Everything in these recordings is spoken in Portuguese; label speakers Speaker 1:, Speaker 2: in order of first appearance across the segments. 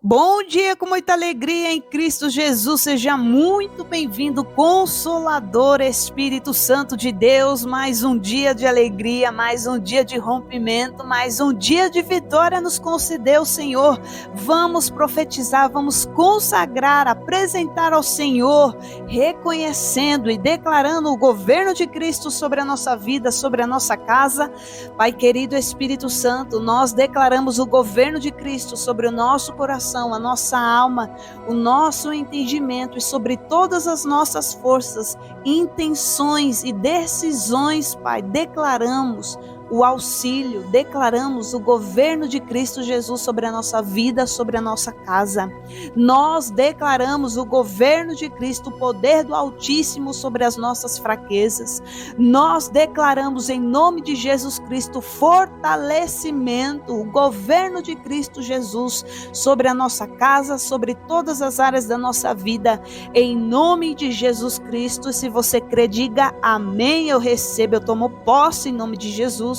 Speaker 1: Bom dia com muita alegria em Cristo Jesus, seja muito bem-vindo, Consolador Espírito Santo de Deus, mais um dia de alegria, mais um dia de rompimento, mais um dia de vitória nos concedeu o Senhor. Vamos profetizar, vamos consagrar, apresentar ao Senhor, reconhecendo e declarando o governo de Cristo sobre a nossa vida, sobre a nossa casa. Pai querido Espírito Santo, nós declaramos o governo de Cristo sobre o nosso coração, a nossa alma, o nosso entendimento e sobre todas as nossas forças, intenções e decisões, Pai. Declaramos o auxílio, declaramos o governo de Cristo Jesus sobre a nossa vida, sobre a nossa casa. Nós declaramos o governo de Cristo, o poder do Altíssimo sobre as nossas fraquezas. Nós declaramos em nome de Jesus Cristo fortalecimento, o governo de Cristo Jesus sobre a nossa casa, sobre todas as áreas da nossa vida, em nome de Jesus Cristo. Se você crê, diga amém. Eu recebo, eu tomo posse em nome de Jesus.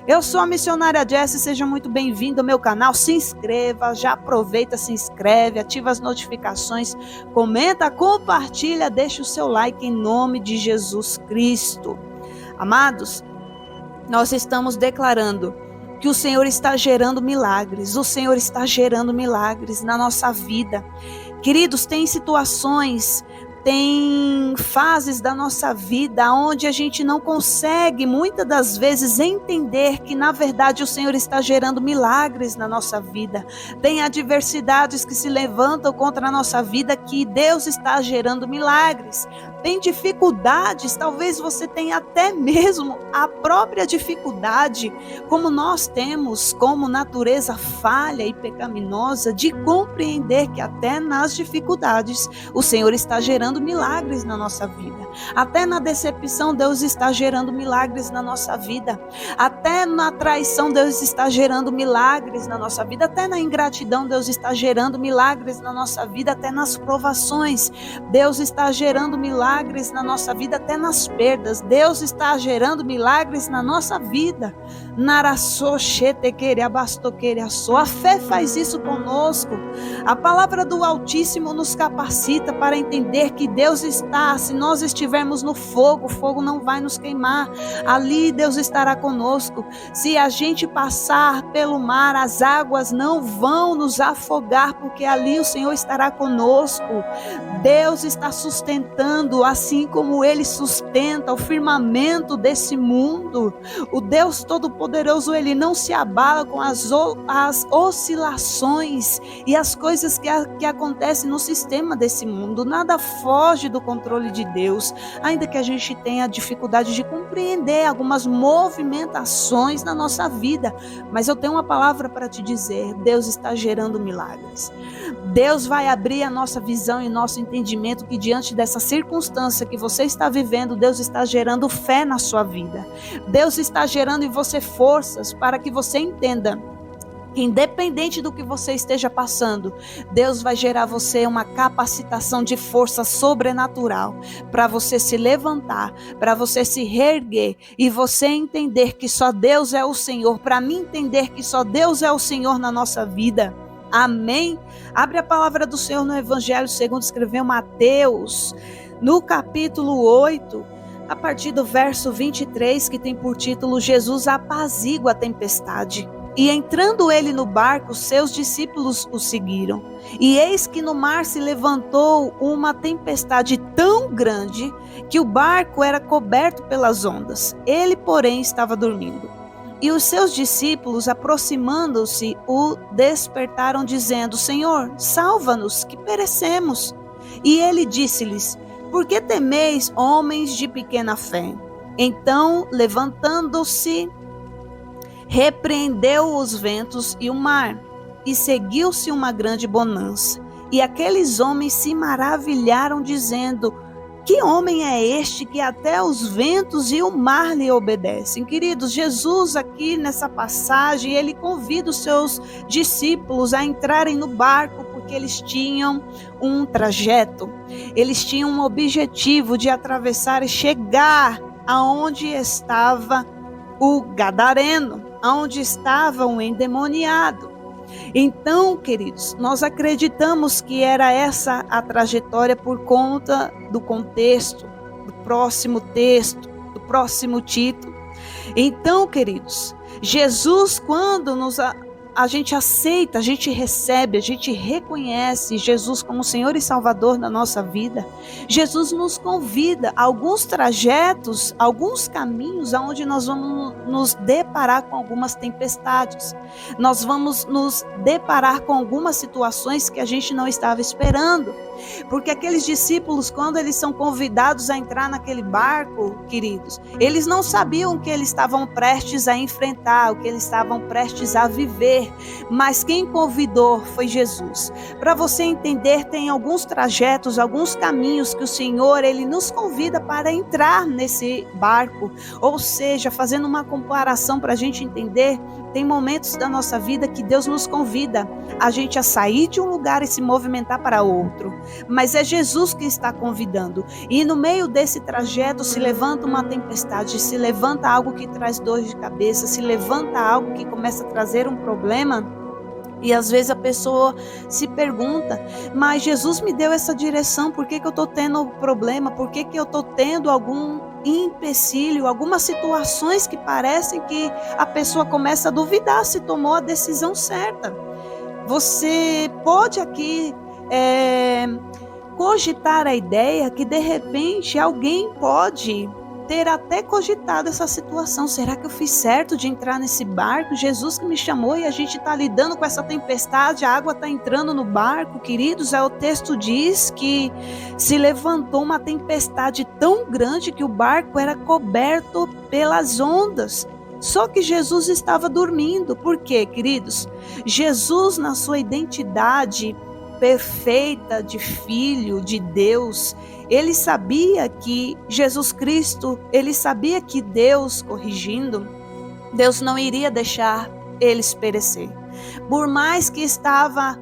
Speaker 1: Eu sou a missionária Jessie, seja muito bem-vindo ao meu canal. Se inscreva, já aproveita, se inscreve, ativa as notificações, comenta, compartilha, deixa o seu like em nome de Jesus Cristo. Amados, nós estamos declarando que o Senhor está gerando milagres, o Senhor está gerando milagres na nossa vida. Queridos, tem situações, tem fases da nossa vida onde a gente não consegue, muitas das vezes, entender que, na verdade, o Senhor está gerando milagres na nossa vida. Tem adversidades que se levantam contra a nossa vida, que Deus está gerando milagres. Tem dificuldades, talvez você tenha até mesmo a própria dificuldade, como nós temos, como natureza falha e pecaminosa, de compreender que até nas dificuldades o Senhor está gerando milagres na nossa vida. Até na decepção Deus está gerando milagres na nossa vida. Até na traição Deus está gerando milagres na nossa vida. Até na ingratidão Deus está gerando milagres na nossa vida. Até nas provações Deus está gerando milagres na nossa vida. Até nas perdas Deus está gerando milagres na nossa vida. A fé faz isso conosco. A palavra do Altíssimo nos capacita para entender que Deus está, se nós estivermos no fogo, o fogo não vai nos queimar. Ali Deus estará conosco. Se a gente passar pelo mar, as águas não vão nos afogar, porque ali o Senhor estará conosco. Deus está sustentando, assim como Ele sustenta o firmamento desse mundo. O Deus Todo-Poderoso, Ele não se abala com as oscilações e as coisas que acontecem no sistema desse mundo. Nada foge do controle de Deus, ainda que a gente tenha dificuldade de compreender algumas movimentações na nossa vida. Mas eu tenho uma palavra para te dizer: Deus está gerando milagres. Deus vai abrir a nossa visão e nosso entendimento, que diante dessa circunstância que você está vivendo, Deus está gerando fé na sua vida. Deus está gerando em você forças para que você entenda que, independente do que você esteja passando, Deus vai gerar você uma capacitação de força sobrenatural para você se levantar, para você se reerguer e você entender que só Deus é o Senhor, para mim entender que só Deus é o Senhor na nossa vida. Amém? Abre a palavra do Senhor no Evangelho segundo escreveu Mateus, no capítulo 8, a partir do verso 23, que tem por título: Jesus apazigua a tempestade. E entrando ele no barco, seus discípulos o seguiram. E eis que no mar se levantou uma tempestade tão grande que o barco era coberto pelas ondas. Ele, porém, estava dormindo. E os seus discípulos, aproximando-se, o despertaram, dizendo: Senhor, salva-nos, que perecemos. E ele disse-lhes: Por que temeis, homens de pequena fé? Então, levantando-se, repreendeu os ventos e o mar, e seguiu-se uma grande bonança. E aqueles homens se maravilharam, dizendo: Que homem é este que até os ventos e o mar lhe obedecem? Queridos, Jesus aqui nessa passagem, ele convida os seus discípulos a entrarem no barco, porque eles tinham um trajeto, eles tinham um objetivo de atravessar e chegar aonde estava o gadareno, aonde estava o endemoniado. Então, queridos, nós acreditamos que era essa a trajetória por conta do contexto, do próximo texto, do próximo título. Então, queridos, Jesus, quando a gente aceita, a gente recebe, a gente reconhece Jesus como Senhor e Salvador da nossa vida, Jesus nos convida a alguns trajetos, alguns caminhos aonde nós vamos nos deparar com algumas tempestades. Nós vamos nos deparar com algumas situações que a gente não estava esperando. Porque aqueles discípulos, quando eles são convidados a entrar naquele barco, queridos, eles não sabiam o que eles estavam prestes a enfrentar, o que eles estavam prestes a viver, mas quem convidou foi Jesus. Para você entender, tem alguns trajetos, alguns caminhos que o Senhor, Ele nos convida para entrar nesse barco, ou seja, fazendo uma comparação para a gente entender, tem momentos da nossa vida que Deus nos convida a gente a sair de um lugar e se movimentar para outro. Mas é Jesus que está convidando. E no meio desse trajeto se levanta uma tempestade, se levanta algo que traz dor de cabeça, se levanta algo que começa a trazer um problema. E às vezes a pessoa se pergunta, mas Jesus me deu essa direção, por que eu estou tendo problema? Por que eu estou tendo algum empecilho, algumas situações que parecem que a pessoa começa a duvidar se tomou a decisão certa. Você pode aqui cogitar a ideia que de repente alguém pode ter até cogitado essa situação. Será que eu fiz certo de entrar nesse barco? Jesus que me chamou e a gente está lidando com essa tempestade, a água está entrando no barco, queridos. O texto diz que se levantou uma tempestade tão grande que o barco era coberto pelas ondas. Só que Jesus estava dormindo. Por quê, queridos? Jesus, na sua identidade perfeita de filho de Deus, ele sabia que Jesus Cristo, ele sabia que Deus, corrigindo, Deus não iria deixar eles perecer. Por mais que estava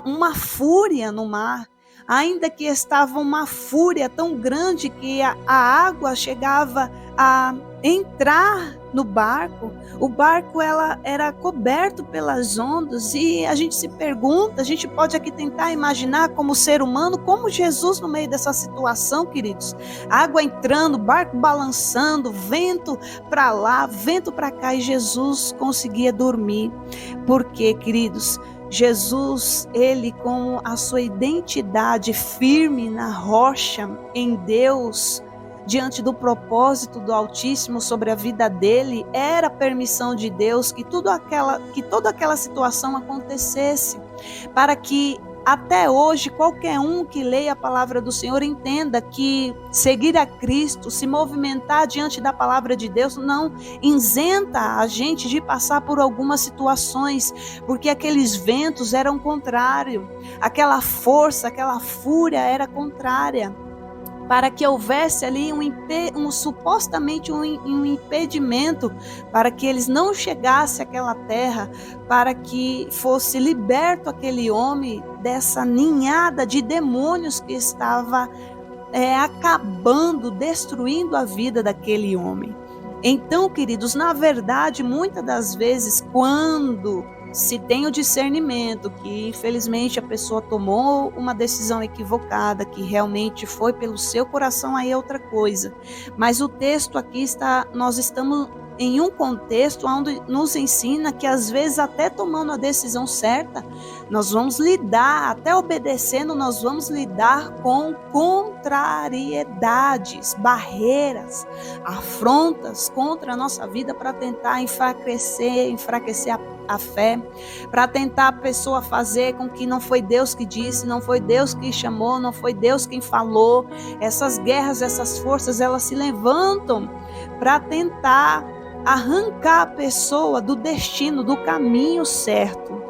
Speaker 1: uma fúria no mar, ainda que estava uma fúria tão grande que a água chegava a entrar no barco, o barco era coberto pelas ondas, e a gente se pergunta, a gente pode aqui tentar imaginar como ser humano, como Jesus no meio dessa situação, queridos, água entrando, barco balançando, vento para lá, vento para cá, e Jesus conseguia dormir. Por quê, queridos? Jesus, ele com a sua identidade firme na rocha, em Deus, diante do propósito do Altíssimo sobre a vida dele, era a permissão de Deus que toda aquela situação acontecesse, para que até hoje qualquer um que leia a palavra do Senhor entenda que seguir a Cristo, se movimentar diante da palavra de Deus, não isenta a gente de passar por algumas situações, porque aqueles ventos eram contrários, aquela força, aquela fúria era contrária, para que houvesse ali supostamente um impedimento para que eles não chegassem àquela terra, para que fosse liberto aquele homem dessa ninhada de demônios que estava acabando, destruindo a vida daquele homem. Então, queridos, na verdade, muitas das vezes, quando se tem o discernimento que infelizmente a pessoa tomou uma decisão equivocada, que realmente foi pelo seu coração, aí é outra coisa. Mas o texto aqui nós estamos em um contexto onde nos ensina que às vezes até tomando a decisão certa, nós vamos lidar, até obedecendo, nós vamos lidar com contrariedades, barreiras, afrontas contra a nossa vida para tentar enfraquecer a fé, para tentar a pessoa fazer com que não foi Deus que disse, não foi Deus que chamou, não foi Deus quem falou. Essas guerras, essas forças, elas se levantam para tentar arrancar a pessoa do destino, do caminho certo.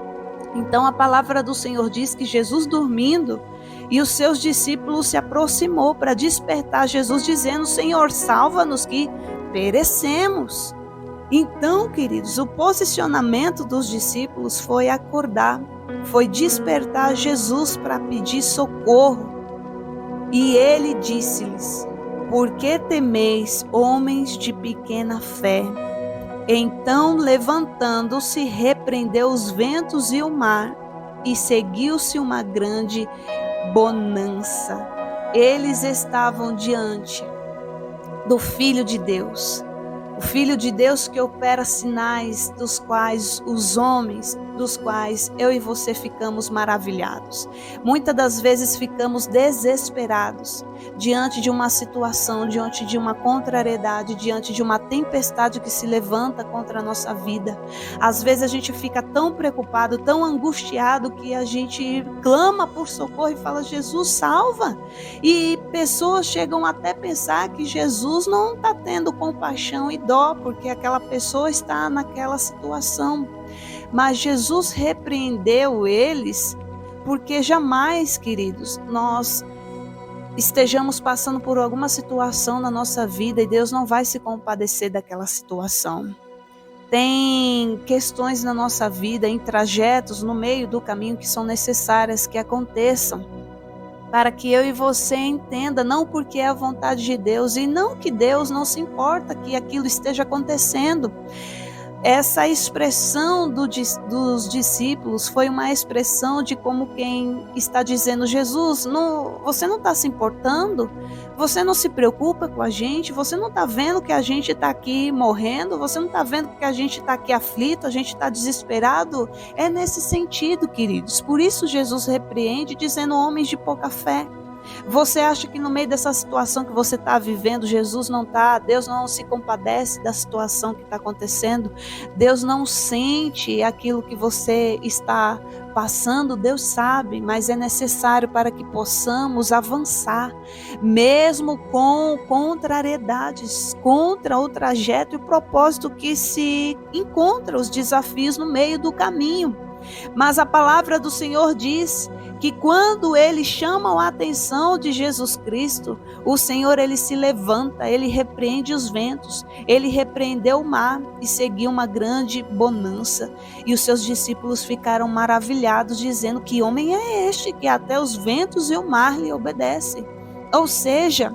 Speaker 1: Então a palavra do Senhor diz que Jesus dormindo, e os seus discípulos se aproximou para despertar Jesus, dizendo: Senhor, salva-nos que perecemos. Então, queridos, o posicionamento dos discípulos foi acordar, foi despertar Jesus para pedir socorro. E ele disse-lhes: por que temeis, homens de pequena fé? Então, levantando-se, repreendeu os ventos e o mar, e seguiu-se uma grande bonança. Eles estavam diante do Filho de Deus. O Filho de Deus que opera sinais dos quais os homens, dos quais eu e você ficamos maravilhados. Muitas das vezes ficamos desesperados diante de uma situação, diante de uma contrariedade, diante de uma tempestade que se levanta contra a nossa vida. Às vezes a gente fica tão preocupado, tão angustiado, que a gente clama por socorro e fala: Jesus, salva! E pessoas chegam até a pensar que Jesus não está tendo compaixão e dó, porque aquela pessoa está naquela situação. Mas Jesus repreendeu eles, porque jamais, queridos, nós estejamos passando por alguma situação na nossa vida e Deus não vai se compadecer daquela situação. Tem questões na nossa vida, em trajetos, no meio do caminho, que são necessárias que aconteçam, para que eu e você entenda, não porque é a vontade de Deus, e não que Deus não se importa que aquilo esteja acontecendo. Essa expressão dos discípulos foi uma expressão de como quem está dizendo: Jesus, você não está se importando? Você não se preocupa com a gente? Você não está vendo que a gente está aqui morrendo? Você não está vendo que a gente está aqui aflito? A gente está desesperado? É nesse sentido, queridos. Por isso Jesus repreende, dizendo: homens de pouca fé. Você acha que no meio dessa situação que você está vivendo, Deus não se compadece da situação que está acontecendo? Deus não sente aquilo que você está passando? Deus sabe, mas é necessário para que possamos avançar, mesmo com contrariedades, contra o trajeto e o propósito que se encontra, os desafios no meio do caminho. Mas a palavra do Senhor diz que quando eles chamam a atenção de Jesus Cristo, o Senhor, ele se levanta, ele repreende os ventos, ele repreendeu o mar e seguiu uma grande bonança. E os seus discípulos ficaram maravilhados, dizendo: que homem é este que até os ventos e o mar lhe obedecem? Ou seja,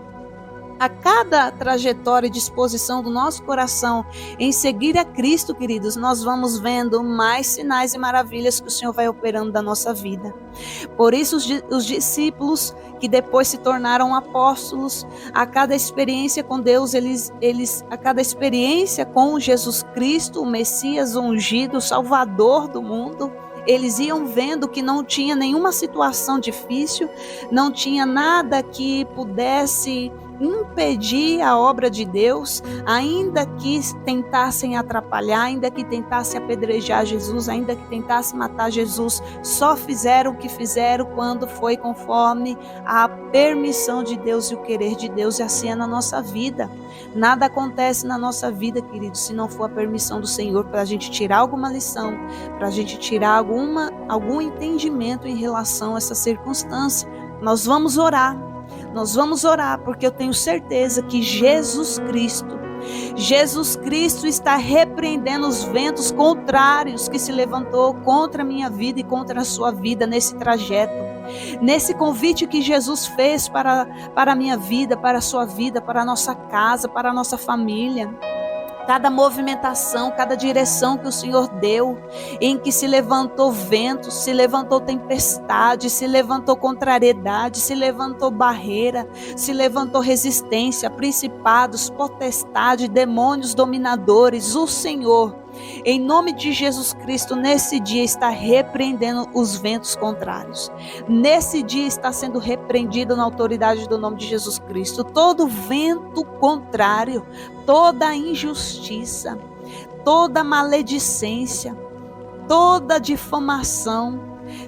Speaker 1: a cada trajetória e disposição do nosso coração em seguir a Cristo, queridos, nós vamos vendo mais sinais e maravilhas que o Senhor vai operando da nossa vida. Por isso os discípulos que depois se tornaram apóstolos, a cada experiência com Deus, a cada experiência com Jesus Cristo, o Messias, o ungido, o Salvador do mundo, eles iam vendo que não tinha nenhuma situação difícil, não tinha nada que pudesse impedir a obra de Deus, ainda que tentassem atrapalhar, ainda que tentassem apedrejar Jesus, ainda que tentassem matar Jesus, só fizeram o que fizeram quando foi conforme a permissão de Deus e o querer de Deus. E assim é na nossa vida. Nada acontece na nossa vida, queridos, se não for a permissão do Senhor, para a gente tirar alguma lição, para a gente tirar algum entendimento em relação a essa circunstância. Nós vamos orar, porque eu tenho certeza que Jesus Cristo está repreendendo os ventos contrários que se levantou contra a minha vida e contra a sua vida nesse trajeto. Nesse convite que Jesus fez para a minha vida, para a sua vida, para a nossa casa, para a nossa família. Cada movimentação, cada direção que o Senhor deu, em que se levantou vento, se levantou tempestade, se levantou contrariedade, se levantou barreira, se levantou resistência, principados, potestade, demônios dominadores, o Senhor, em nome de Jesus Cristo, nesse dia está repreendendo os ventos contrários. Nesse dia está sendo repreendido na autoridade do nome de Jesus Cristo todo vento contrário, toda injustiça, toda maledicência, toda difamação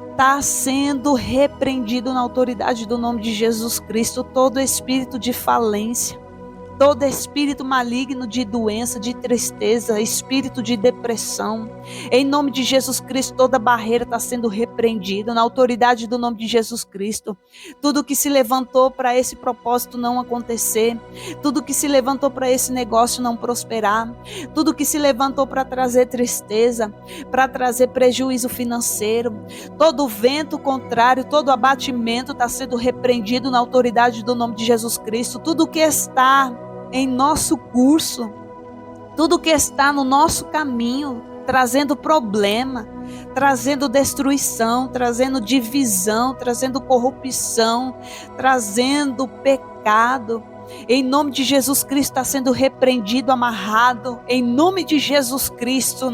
Speaker 1: está sendo repreendido na autoridade do nome de Jesus Cristo. Todo espírito de falência, todo espírito maligno de doença, de tristeza, espírito de depressão, em nome de Jesus Cristo, toda barreira está sendo repreendida na autoridade do nome de Jesus Cristo. Tudo que se levantou para esse propósito não acontecer, tudo que se levantou para esse negócio não prosperar, tudo que se levantou para trazer tristeza, para trazer prejuízo financeiro, todo vento contrário, todo abatimento está sendo repreendido na autoridade do nome de Jesus Cristo. Tudo que está em nosso curso, tudo que está no nosso caminho, trazendo problema, trazendo destruição, trazendo divisão, trazendo corrupção, trazendo pecado. Em nome de Jesus Cristo está sendo repreendido, amarrado. Em nome de Jesus Cristo,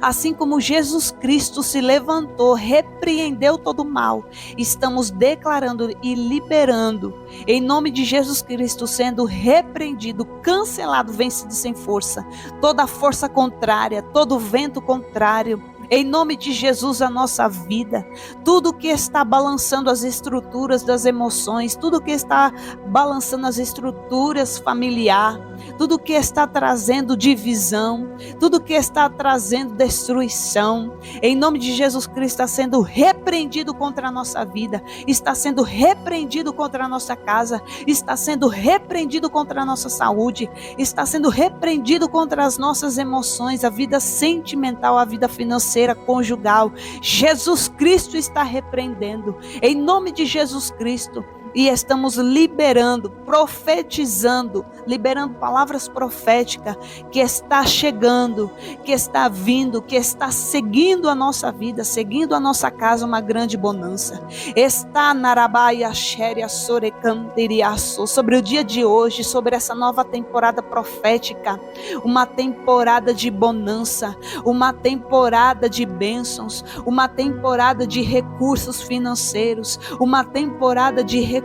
Speaker 1: assim como Jesus Cristo se levantou, repreendeu todo o mal, estamos declarando e liberando, em nome de Jesus Cristo, sendo repreendido, cancelado, vencido sem força, toda força contrária, todo vento contrário. Em nome de Jesus, a nossa vida, tudo que está balançando as estruturas das emoções, tudo que está balançando as estruturas familiar, tudo que está trazendo divisão, tudo que está trazendo destruição, em nome de Jesus Cristo, está sendo repreendido contra a nossa vida, está sendo repreendido contra a nossa casa, está sendo repreendido contra a nossa saúde, está sendo repreendido contra as nossas emoções, a vida sentimental, a vida financeira, conjugal. Jesus Cristo está repreendendo, em nome de Jesus Cristo. E estamos liberando, profetizando, liberando palavras proféticas que está chegando, que está vindo, que está seguindo a nossa vida, seguindo a nossa casa, uma grande bonança. Está Narabaia Xéria Sorecantiriaço, sobre o dia de hoje, sobre essa nova temporada profética, uma temporada de bonança, uma temporada de bênçãos, uma temporada de recursos financeiros, uma temporada de recursos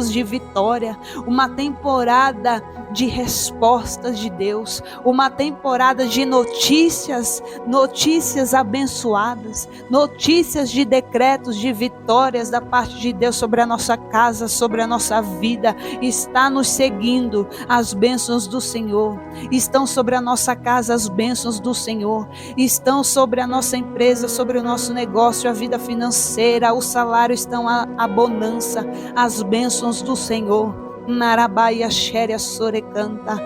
Speaker 1: de vitória, uma temporada de respostas de Deus, uma temporada de notícias abençoadas, notícias de decretos de vitórias da parte de Deus sobre a nossa casa, sobre a nossa vida. Está nos seguindo as bênçãos do Senhor, estão sobre a nossa casa as bênçãos do Senhor, estão sobre a nossa empresa, sobre o nosso negócio, a vida financeira, o salário, estão a bonança, as bênçãos do Senhor. Narabaia Xéria Sorecanta,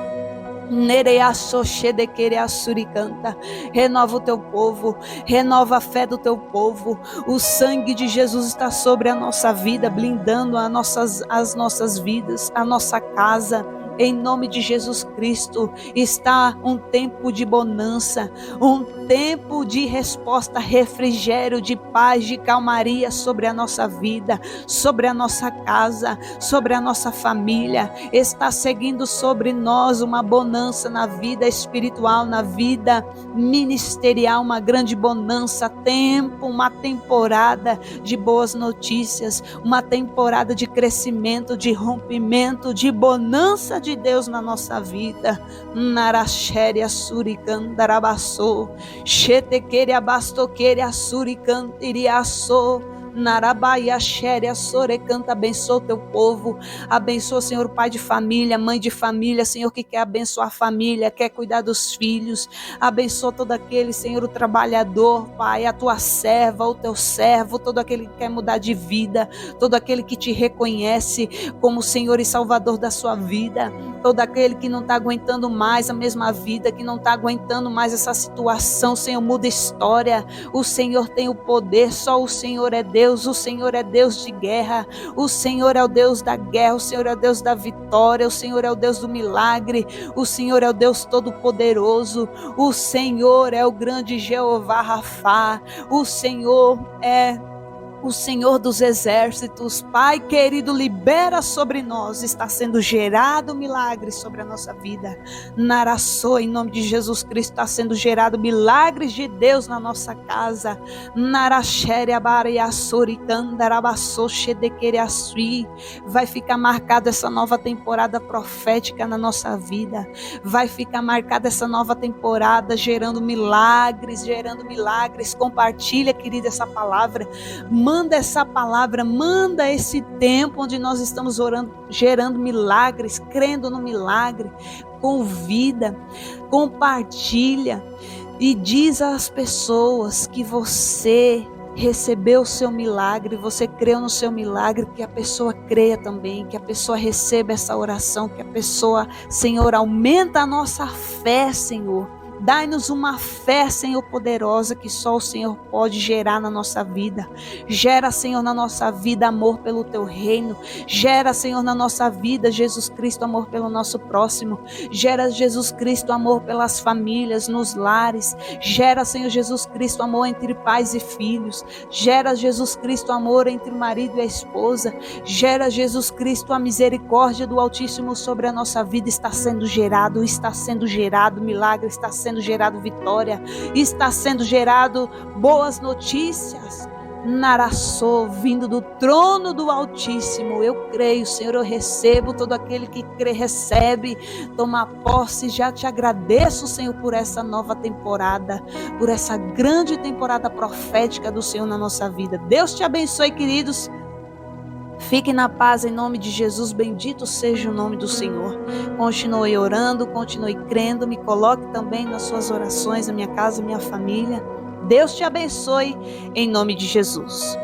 Speaker 1: renova o teu povo, renova a fé do teu povo. O sangue de Jesus está sobre a nossa vida, blindando as nossas vidas, a nossa casa. Em nome de Jesus Cristo, está um tempo de bonança, um tempo de resposta, refrigério, de paz, de calmaria sobre a nossa vida, sobre a nossa casa, sobre a nossa família. Está seguindo sobre nós uma bonança na vida espiritual, na vida ministerial, uma grande bonança, uma temporada de boas notícias, uma temporada de crescimento, de rompimento, de bonança de Deus na nossa vida. Naraxéria Suricandarabaçô, Chetequeria Bastoqueria Suricantiriaçô, Narabaia Xéria Sorecanta. Abençoa o teu povo, abençoa, Senhor, pai de família, mãe de família, Senhor, que quer abençoar a família, quer cuidar dos filhos. Abençoa todo aquele, Senhor, o trabalhador, Pai, a tua serva, o teu servo, todo aquele que quer mudar de vida, todo aquele que te reconhece como Senhor e Salvador da sua vida, todo aquele que não está aguentando mais a mesma vida, que não está aguentando mais essa situação. Senhor, muda a história. O Senhor tem o poder, só o Senhor é Deus. O Senhor é Deus de guerra, o Senhor é o Deus da guerra, o Senhor é o Deus da vitória, o Senhor é o Deus do milagre, o Senhor é o Deus todo-poderoso, o Senhor é o grande Jeová Rafá, o Senhor é o Senhor dos exércitos. Pai querido, libera sobre nós, está sendo gerado milagres sobre a nossa vida. Naraçô, em nome de Jesus Cristo, está sendo gerado milagres de Deus na nossa casa. Naraxéria Bariaçoricandarabaçô Xedequeriaçui. Vai ficar marcada essa nova temporada profética na nossa vida. Vai ficar marcada essa nova temporada gerando milagres, Compartilha, querida, essa palavra. Manda essa palavra, manda esse tempo onde nós estamos orando, gerando milagres, crendo no milagre. Convida, compartilha e diz às pessoas que você recebeu o seu milagre, você creu no seu milagre, que a pessoa creia também, que a pessoa receba essa oração, que a pessoa, Senhor, aumenta a nossa fé, Senhor. Dai-nos uma fé, Senhor, poderosa, que só o Senhor pode gerar na nossa vida. Gera, Senhor, na nossa vida amor pelo teu reino. Gera, Senhor, na nossa vida, Jesus Cristo, amor pelo nosso próximo. Gera, Jesus Cristo, amor pelas famílias, nos lares. Gera, Senhor Jesus Cristo, amor entre pais e filhos. Gera, Jesus Cristo, amor entre o marido e a esposa. Gera, Jesus Cristo, a misericórdia do Altíssimo sobre a nossa vida está sendo gerado, milagre, está sendo gerado vitória, está sendo gerado boas notícias. Narassô, vindo do trono do Altíssimo. Eu creio, Senhor, eu recebo. Todo aquele que crê, recebe, toma posse. Já te agradeço, Senhor, por essa nova temporada, por essa grande temporada profética do Senhor na nossa vida. Deus te abençoe, queridos. Fique na paz em nome de Jesus, bendito seja o nome do Senhor. Continue orando, continue crendo, me coloque também nas suas orações, na minha casa, minha família. Deus te abençoe em nome de Jesus.